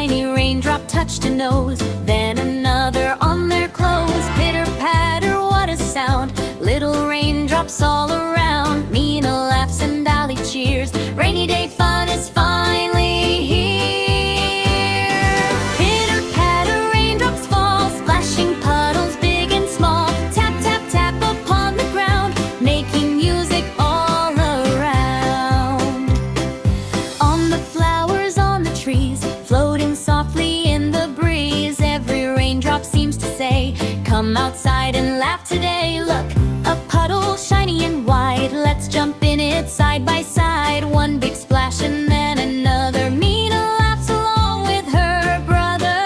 tiny raindrop touched a nose, then another on their clothes. Pitter patter, what a sound! Little raindrops all around. Meena laughs and Ali cheers. Rainy day fun is finally here. Pitter patter, raindrops fall, splashing puddles big and small. Tap tap tap upon the ground, making music all around. On the flowers on the trees, floating softly in the breeze, every raindrop seems to say, come outside and laugh today. Look, a puddle shiny and wide, let's jump in it side by side. One big splash and then another. Meena laughs along with her brother.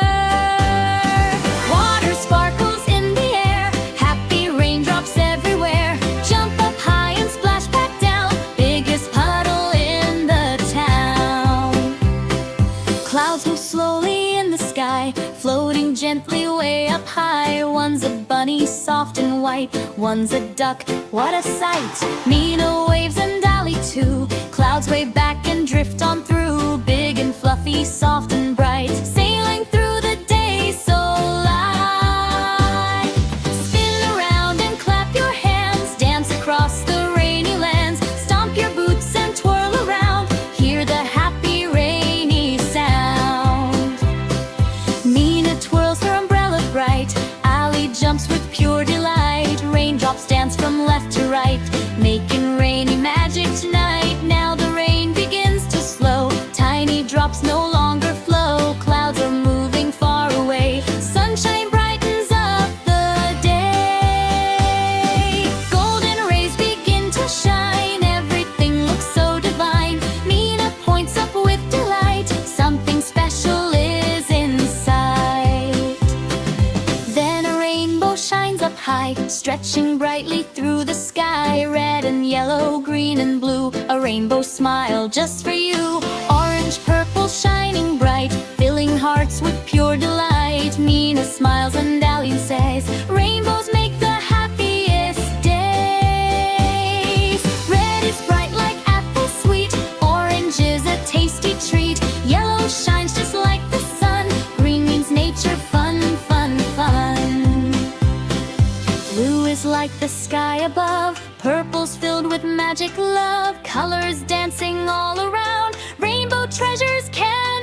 Water sparkles in the air, happy raindrops everywhere. Jump up high and splash back down, biggest puddle in the town. Clouds move slowly in the sky, floating gently way up high. One's a bunny, soft and white, one's a duck, what a sight! Meena waves and Ali too. Clouds wave back and drift on through, big and fluffy, soft and bright, sailing through the day so light. Spin around and clap your hands, dance across the rainy lands. Stomp your boots and twirl around, hear the happy rainy sound. Meena twirls her umbrella bright, Ali jumps with pure delight. Raindrops dance from left to right, making rainy magic tonight. Now the rain begins to slow, tiny drops no longer flow. Clouds are moving far away, sunshine brightens up the day. Golden rays begin to shine, everything looks so divine. Meena points up with delight, something special is in sight. Then a rainbow shines up high, stretching brightly through the sky. Red and yellow, green and blue, a rainbow smile just for you. Orange, purple, shining bright, filling hearts with pure delight. Meena smiles and Ali says, rainbows make the happiest days. Red is bright like apple sweet, orange is a tasty treat. Yellow shines just like the sun, green means nature, fun, fun, fun. Blue is like the sky above, purple's filled with magic love. Colors dancing all around, rainbow treasures can